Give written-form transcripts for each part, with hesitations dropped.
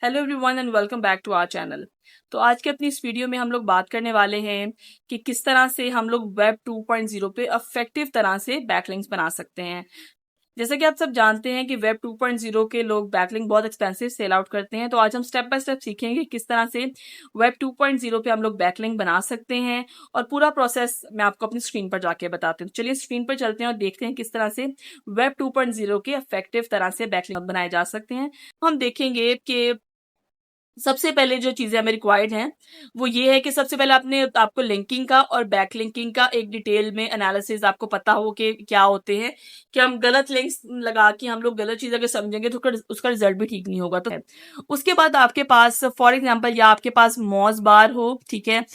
Hello everyone and welcome back to our channel. तो आज के अपनी इस वीडियो में हम लोग बात करने वाले हैं कि किस तरह से हम लोग वेब 2.0 पे इफेक्टिव तरह से बैकलिंक्स बना सकते हैं। जैसे कि आप सब जानते हैं कि वेब 2.0 के लोग बैकलिंक बहुत एक्सपेंसिव सेल आउट करते हैं, तो आज हम स्टेप बाय स्टेप सीखेंगे किस तरह से वेब 2.0 पे हम लोग बैकलिंक बना सकते हैं। और पूरा प्रोसेस मैं आपको अपनी स्क्रीन पर जाके बताती हूँ। चलिए स्क्रीन पर चलते हैं और देखते हैं किस तरह से वेब 2.0 के इफेक्टिव तरह से बैकलिंक बनाए जा सकते हैं। हम देखेंगे कि सबसे पहले जो चीजें हमें रिक्वायर्ड हैं वो ये है कि सबसे पहले आपको लिंकिंग का और बैक लिंकिंग का एक डिटेल में एनालिसिस आपको पता हो कि क्या होते हैं। कि हम गलत लिंक्स लगा के हम लोग गलत चीज अगर समझेंगे तो उसका रिजल्ट भी ठीक नहीं होगा। तो उसके बाद आपके पास फॉर एग्जांपल या आपके पास मॉस बार हो, ठीक है।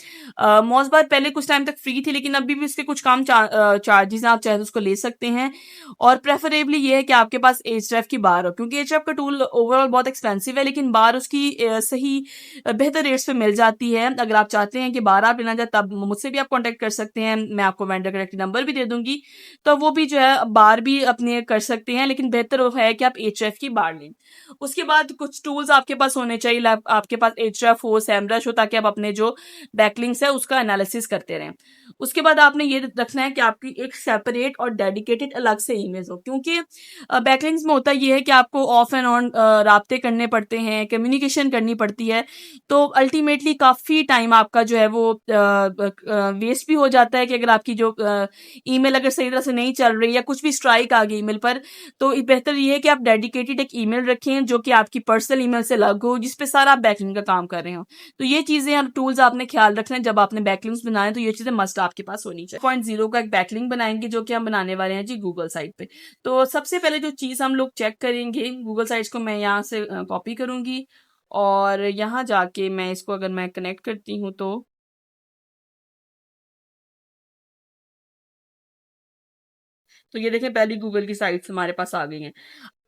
मॉस बार पहले कुछ टाइम तक फ्री थी, लेकिन अभी भी इसके कुछ काम चार्जेस हैं, आप चाहे तो उसको ले सकते हैं। और प्रेफरेबली ये है कि आपके पास एचएफ की बार हो, क्योंकि एचएफ का टूल ओवरऑल बहुत एक्सपेंसिव है, लेकिन बार उसकी सही बेहतर रेट्स पे मिल जाती है। अगर आप चाहते हैं कि बार आप लेना चाहे तब मुझसे भी आप कांटेक्ट कर सकते हैं, मैं आपको वेंडर कनेक्ट नंबर भी दे दूंगी, तो वो भी जो है बार भी अपने कर सकते हैं, लेकिन बेहतर वो है कि आप एचएफ की बार लें। उसके बाद कुछ टूल्स आपके पास होने चाहिए, आपके पास एचएफ हो, सैमरश हो, ताकि आप अपने जो बैकलिंक्स है उसका एनालिसिस करते रहें। उसके बाद आपने ये रखना है कि आपकी एक सेपरेट और डेडिकेटेड अलग से इमेज हो, क्योंकि बैकलिंक्स में होता ये है कि आपको ऑफ एंड ऑन राब्ते करने पड़ते हैं, कम्युनिकेशन करनी पड़ती है। तो अल्टीमेटली काफ़ी टाइम आपका जो है वो वेस्ट भी हो जाता है कि अगर आपकी जो ईमेल अगर सही तरह से नहीं चल रही या कुछ भी स्ट्राइक आ गई ईमेल पर, तो बेहतर ये है कि आप डेडिकेटेड एक ईमेल रखें जो कि आपकी पर्सनल ईमेल से अलग हो, जिस पे सारा आप बैकलिंक का काम कर रहे हो। तो ये चीज़ें और टूल्स आपने ख्याल रखना है जब आपने बैकलिंक्स बनाए, तो ये चीज़ें मस्ट आपके पास होनी चाहिए। 0.0 का एक बैकलिंक बनाएंगे जो कि हम बनाने वाले हैं जी गूगल साइट पे। तो सबसे पहले जो चीज़ हम लोग चेक करेंगे, गूगल साइट्स को मैं यहाँ से कॉपी करूंगी और यहाँ जाके मैं इसको अगर मैं कनेक्ट करती हूँ तो ये देखें पहली गूगल की साइट्स हमारे पास आ गई हैं।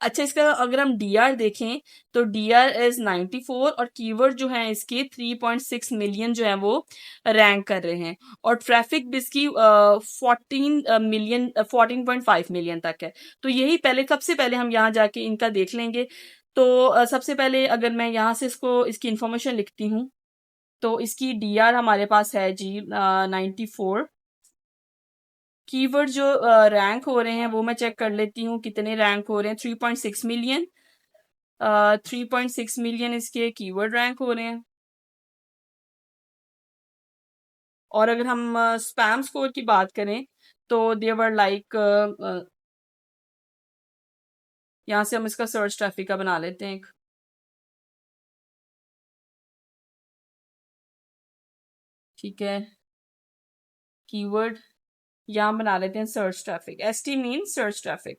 अच्छा, इसका अगर हम डीआर देखें तो डीआर इज 94 और कीवर्ड जो है इसके 3.6 मिलियन जो है वो रैंक कर रहे हैं। और ट्रैफिक भी इसकी 14.5 मिलियन तक है। तो यही पहले सबसे पहले हम यहाँ जाके इनका देख लेंगे। तो सबसे पहले अगर मैं यहाँ से इसको इसकी इंफॉर्मेशन लिखती हूँ, तो इसकी डीआर हमारे पास है जी 94। कीवर्ड जो रैंक हो रहे हैं वो मैं चेक कर लेती हूँ कितने रैंक हो रहे हैं। 3.6 मिलियन, 3.6 मिलियन इसके कीवर्ड रैंक हो रहे हैं। और अगर हम स्पैम स्कोर की बात करें तो देवर लाइक, यहाँ से हम इसका सर्च ट्रैफिक का बना लेते हैं एक, ठीक है। कीवर्ड यहाँ बना लेते हैं search traffic, S T mean search traffic,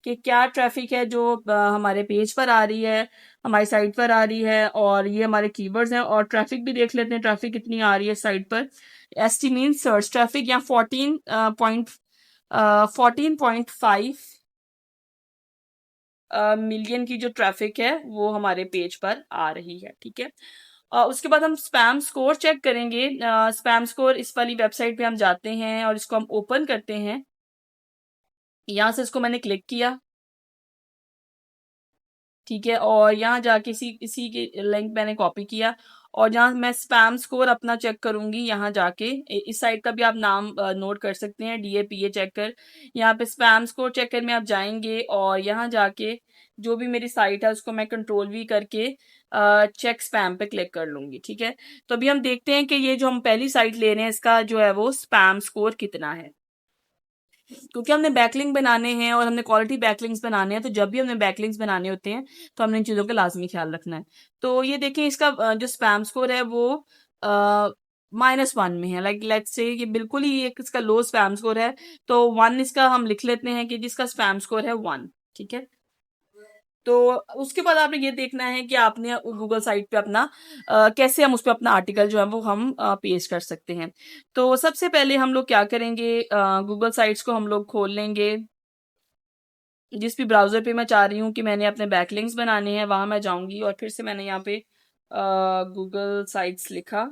कि क्या ट्रैफिक है जो हमारे पेज पर आ रही है, हमारी साइट पर आ रही है, और ये हमारे कीवर्ड्स हैं। और ट्रैफिक भी देख लेते हैं ट्रैफिक कितनी आ रही है साइट पर। S T mean search traffic, या 14.5 मिलियन की जो ट्रैफिक है वो हमारे पेज पर आ रही है, ठीक है। उसके बाद हम स्पैम स्कोर चेक करेंगे। स्पैम स्कोर इस वाली वेबसाइट पे हम जाते हैं और इसको हम ओपन करते हैं। यहाँ से इसको मैंने क्लिक किया, ठीक है। और यहाँ जाके इसी इसी के लिंक मैंने कॉपी किया और यहाँ मैं स्पैम स्कोर अपना चेक करूंगी। यहाँ जाके इस साइट का भी आप नाम नोट कर सकते हैं, DAPA चेकर। यहाँ पे स्पैम स्कोर चेकर में आप जाएंगे और यहाँ जाके जो भी मेरी साइट है उसको मैं कंट्रोल V करके चेक स्पैम पे क्लिक कर लूंगी, ठीक है। तो अभी हम देखते हैं कि ये जो हम पहली साइट ले रहे हैं इसका जो है वो स्पैम स्कोर कितना है। क्योंकि हमने बैकलिंक बनाने हैं और हमने क्वालिटी बैकलिंक्स बनाने हैं, तो जब भी हमने बैकलिंक्स बनाने होते हैं तो हमने इन चीज़ों का लाजमी ख्याल रखना है। तो ये देखें इसका जो स्पैम स्कोर है वो -1 में है। लाइक लेट्स से ये बिल्कुल ही एक इसका लो स्पैम स्कोर है, तो 1 इसका हम लिख लेते हैं कि जिसका स्पैम स्कोर है 1, ठीक है। तो उसके बाद आपने ये देखना है कि आपने गूगल साइट पे अपना कैसे हम उस पे अपना आर्टिकल जो है वो हम पेश कर सकते हैं। तो सबसे पहले हम लोग क्या करेंगे, गूगल साइट्स को हम लोग खोल लेंगे। जिस भी ब्राउजर पे मैं चाह रही हूँ कि मैंने अपने बैकलिंक्स बनाने हैं वहां मैं जाऊंगी और फिर से मैंने यहाँ पे गूगल साइट्स लिखा,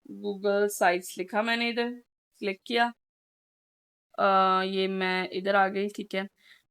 गूगल साइट्स लिखा मैंने, इधर क्लिक किया, ये मैं इधर आ गई, ठीक है।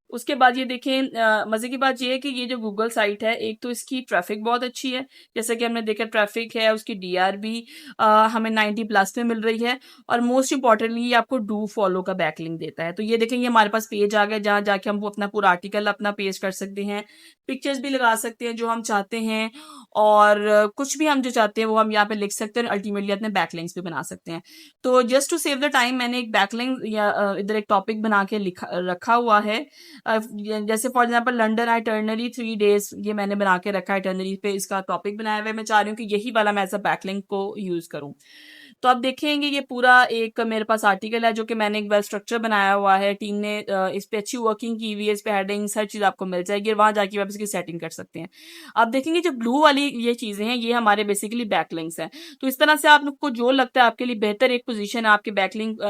उसके बाद ये देखें, मजे की बात ये है कि ये जो गूगल साइट है, एक तो इसकी ट्रैफिक बहुत अच्छी है, जैसे कि हमने देखा ट्रैफिक है, उसकी डीआर भी हमें 90+ में मिल रही है, और मोस्ट इंपॉर्टेंटली ये आपको डू फॉलो का बैकलिंक देता है। तो ये देखें, ये हमारे पास पेज आ गया जहाँ जाके हम वो अपना पूरा आर्टिकल अपना पेज कर सकते हैं, पिक्चर्स भी लगा सकते हैं जो हम चाहते हैं, और कुछ भी हम जो चाहते हैं वो हम यहाँ पे लिख सकते हैं, और अल्टीमेटली अपने बैकलिंक्स भी बना सकते हैं। तो just to save the time मैंने एक बैकलिंक या इधर एक टॉपिक बना के लिखा रखा हुआ है। जैसे फॉर एग्जांपल लंदन आइटरनरी 3 डेज, ये मैंने बना के रखा है, आइटरनरी पे इसका टॉपिक बनाया हुआ है। मैं चाह रही हूँ कि यही वाला मैं एज अ बैकलिंक को यूज करूँ। तो आप देखेंगे ये पूरा एक मेरे पास आर्टिकल है जो कि मैंने एक वेल स्ट्रक्चर बनाया हुआ है, टीम ने इस पे अच्छी वर्किंग की हुई है, इस पे हेडिंग्स हर चीज आपको मिल जाएगी, और वहां जाके आप इसकी सेटिंग कर सकते हैं। आप देखेंगे जो ब्लू वाली ये चीजें हैं, ये हमारे बेसिकली बैकलिंक्स हैं। तो इस तरह से आपको जो लगता है आपके लिए बेहतर एक पोजीशन है आपके बैकलिंक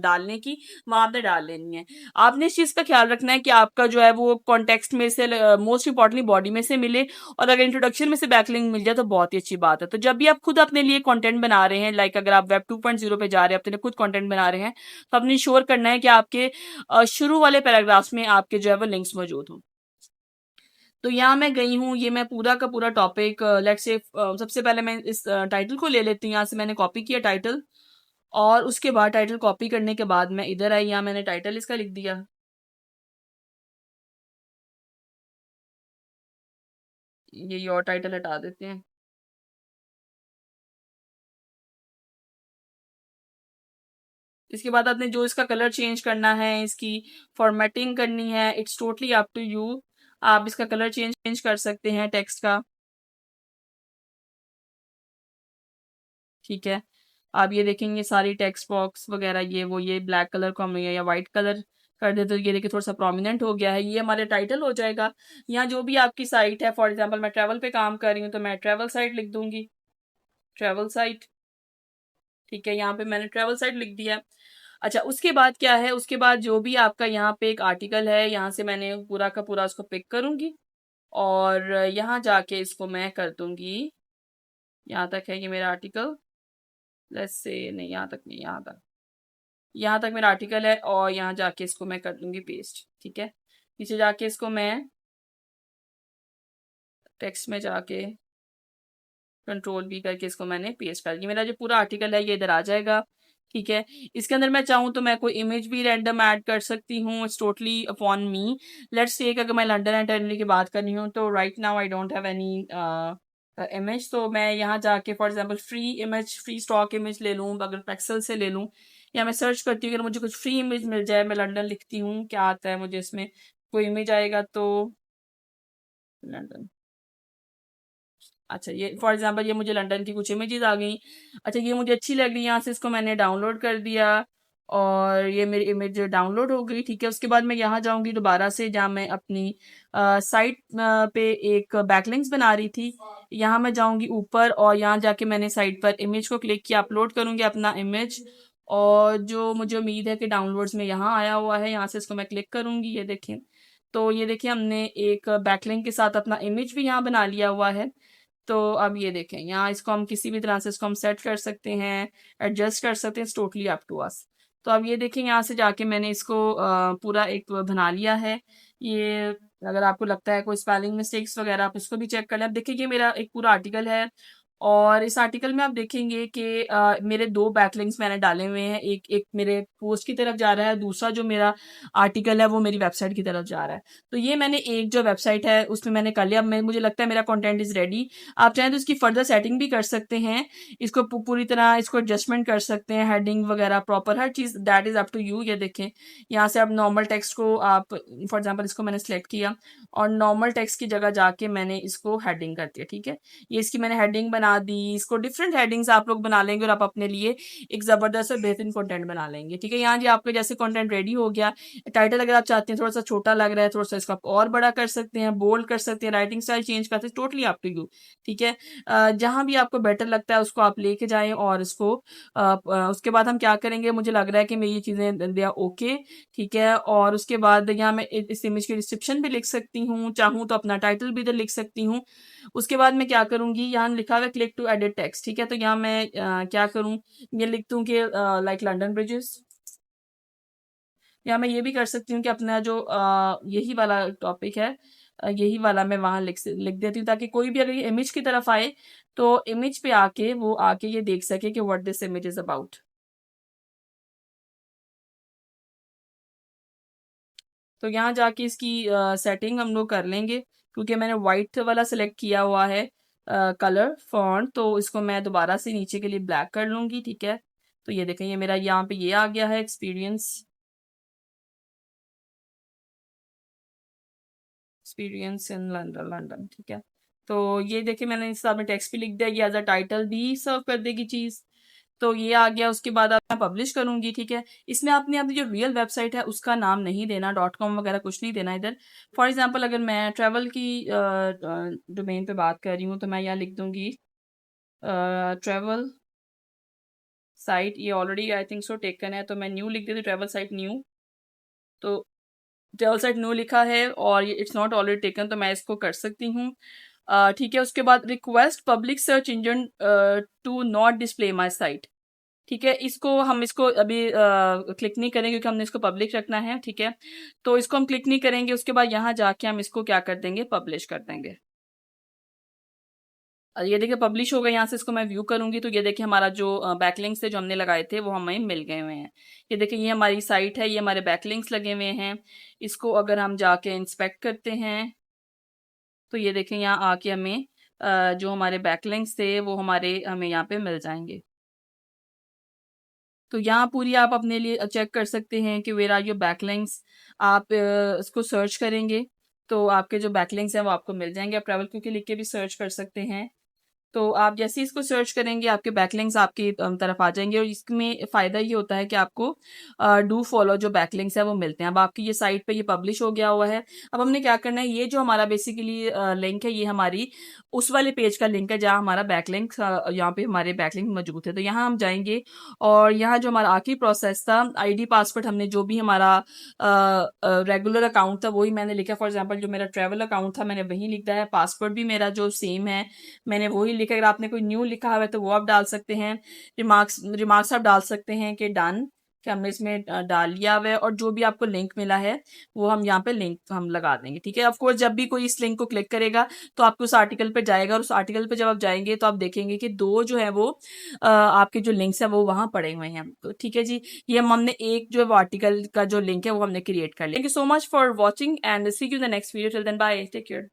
डालने की, वहां पे डाल लेनी है। आपने इस चीज का ख्याल रखना है कि आपका जो है वो कॉन्टेक्स्ट में से, मोस्ट इंपॉर्टेंटली बॉडी में से मिले, और अगर इंट्रोडक्शन में से बैकलिंक मिल जाए तो बहुत ही अच्छी बात है। तो जब भी आप खुद अपने लिए कंटेंट बना रहे हैं, लाइक अगर आप वेब 2.0 पे जा रहे हैं, अपने लिए खुद कंटेंट बना रहे हैं, तो आपने इंश्योर करना है कि आपके शुरू वाले पैराग्राफ्स में आपके जो है वो लिंक्स मौजूद हों। तो यहाँ मैं गई हूँ, ये मैं पूरा का पूरा टॉपिक, लेट्स से सबसे पहले मैं इस टाइटल को ले लेती हूँ, यहाँ से मैंने कॉपी किया टाइटल, और उसके बाद टाइटल कॉपी करने के बाद मैं इधर आई, यहाँ मैंने टाइटल इसका लिख दिया। ये योर टाइटल हटा देते हैं। इसके बाद आपने जो इसका कलर चेंज करना है, इसकी फॉर्मेटिंग करनी है, it's totally up to you. आप इसका कलर चेंज कर सकते हैं टेक्स्ट का, ठीक है। आप ये देखेंगे सारी टेक्स्ट बॉक्स वगैरह ये वो, ये ब्लैक कलर को हम या वाइट कलर कर दे तो ये देखिए थोड़ा सा प्रोमिनेंट हो गया है, ये हमारे टाइटल हो जाएगा। यहाँ जो भी आपकी साइट है, फॉर एग्जांपल मैं ट्रैवल पे काम कर रही हूँ तो मैं ट्रैवल साइट लिख दूंगी, ट्रैवल साइट, ठीक है। यहाँ पे मैंने ट्रैवल साइट लिख दिया। अच्छा, उसके बाद क्या है, उसके बाद जो भी आपका यहाँ पे एक आर्टिकल है, यहाँ से मैंने पूरा का पूरा उसको पिक करूंगी, और यहाँ जाके इसको मैं कर दूंगी, यहाँ तक है ये मेरा आर्टिकल, लेट्स से नहीं, यहाँ तक नहीं, यहाँ तक मेरा आर्टिकल है, और यहाँ जाके इसको मैं कर दूंगी पेस्ट, ठीक है। नीचे जाके इसको मैं टेक्स्ट में जाके कंट्रोल भी करके इसको मैंने पेस्ट कर दिया, मेरा जो पूरा आर्टिकल है ये इधर आ जाएगा, ठीक है। इसके अंदर मैं चाहूँ तो मैं कोई इमेज भी रैंडम ऐड कर सकती हूँ, it's totally upon me. Let's say अगर मैं लंदन एंड की बात करनी हूँ तो right now I don't have any image, तो मैं यहाँ जाके for example free image, free stock image ले लूँ, अगर पिक्सल से ले लूँ, या मैं सर्च करती हूँ अगर मुझे कुछ फ्री इमेज मिल जाए, मैं लंदन लिखती हूँ, क्या आता है मुझे इसमें, कोई इमेज आएगा तो लंदन, अच्छा ये फॉर एग्जांपल ये मुझे लंदन की कुछ इमेजेस आ गई। अच्छा, ये मुझे अच्छी लग रही है, यहाँ से इसको मैंने डाउनलोड कर दिया, और ये मेरी इमेज डाउनलोड हो गई, ठीक है। उसके बाद मैं यहाँ जाऊंगी दोबारा से, जहाँ मैं अपनी साइट पे एक बैकलिंक्स बना रही थी, यहाँ मैं जाऊंगी ऊपर, और यहाँ जाके मैंने साइट पर इमेज को क्लिक किया, अपलोड करूंगी अपना इमेज, और जो मुझे उम्मीद है कि डाउनलोड्स में यहाँ आया हुआ है, यहाँ से इसको मैं क्लिक करूंगी, ये देखें। तो ये देखिए हमने एक बैकलिंक के साथ अपना इमेज भी यहाँ बना लिया हुआ है। तो अब ये देखें, यहाँ इसको हम किसी भी तरह से इसको हम सेट कर सकते हैं, एडजस्ट कर सकते हैं, टोटली अप टू अस। तो अब ये देखें, यहाँ से जाके मैंने इसको पूरा एक बना लिया है। ये अगर आपको लगता है कोई स्पेलिंग मिस्टेक्स वगैरह, आप इसको भी चेक कर लें। अब देखिए ये मेरा एक पूरा आर्टिकल है, और इस आर्टिकल में आप देखेंगे कि मेरे 2 बैकलिंक्स मैंने डाले हुए हैं, एक एक मेरे पोस्ट की तरफ जा रहा है, दूसरा जो मेरा आर्टिकल है वो मेरी वेबसाइट की तरफ जा रहा है। तो ये मैंने एक जो वेबसाइट है उसमें मैंने कर लिया। अब मुझे लगता है मेरा कंटेंट इज रेडी। आप चाहें तो इसकी फर्दर सेटिंग भी कर सकते हैं, इसको पूरी तरह इसको एडजस्टमेंट कर सकते हैं, हेडिंग वगैरह प्रॉपर हर चीज़, that is up to you. ये देखें, यहाँ से आप नॉर्मल टेक्स्ट को आप फॉर एग्जाम्पल इसको मैंने सेलेक्ट किया, और नॉर्मल टेक्स्ट की जगह जाके मैंने इसको हेडिंग कर दिया, ठीक है। ये इसकी मैंने हेडिंग बना दी, इसको डिफरेंट हेडिंग्स आप लोग बना लेंगे, और आप अपने लिए एक ज़बरदस्त और बेहतरीन कंटेंट बना लेंगे, ठीक है। यहाँ जी आपके जैसे कंटेंट रेडी हो गया। टाइटल अगर आप चाहते हैं थोड़ा सा छोटा लग रहा है, थोड़ा सा इसको आप और बड़ा कर सकते हैं, बोल्ड कर सकते हैं, राइटिंग स्टाइल चेंज कर सकते हैं, टोटली अप टू यू, ठीक है। जहाँ भी आपको बेटर लगता है उसको आप लेके जाएं, और इसको उसके बाद हम क्या करेंगे, मुझे लग रहा है कि मैं ये चीज़ें दिया ओके, ठीक है। और उसके बाद यहाँ मैं इस इमेज की डिस्क्रिप्शन भी लिख सकती हूँ, चाहूँ तो अपना टाइटल भी इधर लिख सकती हूँ। उसके बाद मैं क्या करूँगी, यहाँ लिखा हुआ है क्लिक टू एडिट टेक्स्ट, ठीक है। तो यहाँ मैं क्या करूँ, ये लिख दूँ कि लाइक लंदन ब्रिजेस, या मैं ये भी कर सकती हूँ कि अपना जो यही वाला टॉपिक है, यही वाला मैं वहाँ लिख देती हूँ, ताकि कोई भी अगर ये इमेज की तरफ आए तो इमेज पे आके वो आके ये देख सके कि what this image is about. तो यहाँ जाके इसकी सेटिंग हम लोग कर लेंगे, क्योंकि मैंने वाइट वाला सिलेक्ट किया हुआ है कलर फॉन्ट, तो इसको मैं दोबारा से नीचे के लिए ब्लैक कर लूँगी, ठीक है। तो ये देखें, ये मेरा यहाँ पे ये आ गया है experience, experience in London London, ठीक है। तो ये देखिए मैंने इस हिसाब में टेक्स्ट भी लिख दिया, ये एज अ टाइटल भी सर्व कर देगी चीज़। तो ये आ गया, उसके बाद आप मैं पब्लिश करूंगी, ठीक है। इसमें आपने अपनी जो रियल वेबसाइट है उसका नाम नहीं देना, .com वगैरह कुछ नहीं देना इधर। फॉर एग्जांपल अगर मैं ट्रैवल की डोमेन पे बात कर रही हूँ, तो मैं यहाँ लिख दूंगी ट्रैवल साइट, ये already I think so taken है, तो मैं न्यू लिख देती हूँ, ट्रैवल साइट न्यू। तो ट्रैवल साइट न्यू लिखा है और ये इट्स नॉट ऑलरेडी टेकन, तो मैं इसको कर सकती हूँ, ठीक है। उसके बाद request public search engine to not display my site, ठीक है। इसको हम इसको अभी क्लिक नहीं करेंगे, क्योंकि हमने इसको पब्लिक रखना है, ठीक है। तो इसको हम क्लिक नहीं करेंगे, उसके बाद यहाँ जाके हम इसको क्या कर देंगे, पब्लिश कर देंगे। ये देखिए पब्लिश हो गया, यहाँ से इसको मैं व्यू करूंगी तो ये देखिए हमारा जो बैकलिंक्स थे जो हमने लगाए थे वो हमें मिल गए हुए हैं। ये देखिए ये हमारी साइट है, ये हमारे बैकलिंक्स लगे हुए हैं। इसको अगर हम जाके इंस्पेक्ट करते हैं तो ये देखें यहाँ आके हमें जो हमारे बैकलिंक्स थे वो हमें यहाँ पे मिल जाएंगे। तो यहाँ पूरी आप अपने लिए चेक कर सकते हैं कि वेयर आर योर बैकलिंक्स। आप इसको सर्च करेंगे तो आपके जो बैकलिंक्स हैं वो आपको मिल जाएंगे। आप ट्रैवल क्योंकि लिख के भी सर्च कर सकते हैं। तो आप जैसे ही इसको सर्च करेंगे आपके बैकलिंक्स आपकी तरफ आ जाएंगे, और इसमें फ़ायदा ये होता है कि आपको डू फॉलो जो बैकलिंक्स है वो मिलते हैं। अब आपकी ये साइट पे ये पब्लिश हो गया हुआ है। अब हमने क्या करना है, ये जो हमारा बेसिकली लिंक है ये हमारी उस वाले पेज का लिंक है जहाँ हमारा बैकलिंक, यहाँ पे हमारे बैकलिंक मौजूद है। तो यहाँ हम जाएंगे और यहाँ जो हमारा आखिरी प्रोसेस था, आईडी पासवर्ड, हमने जो भी हमारा रेगुलर अकाउंट था वही मैंने लिखा। फॉर एग्जांपल जो मेरा ट्रैवल अकाउंट था मैंने वही लिखा है, पासवर्ड भी मेरा जो सेम है मैंने वही लिखा। अगर आपने कोई न्यू लिखा हुआ है तो वो आप डाल सकते हैं। रिमार्क्स आप डाल सकते हैं कि डन, कि हमने इसमें डाल लिया हुआ है, और जो भी आपको लिंक मिला है वो हम यहाँ पे लिंक हम लगा देंगे, ठीक है। ऑफ कोर्स जब भी कोई इस लिंक को क्लिक करेगा तो आपको उस आर्टिकल पे जाएगा, और उस आर्टिकल पे जब आप जाएंगे तो आप देखेंगे कि दो जो है वो आपके जो लिंक्स है वो वहाँ पड़े हुए हैं। तो ठीक है जी, ये हमने एक जो आर्टिकल का जो लिंक है वो हमने क्रिएट कर लिया। Thank you so much for watching and see you in the next video. Till then bye, take care.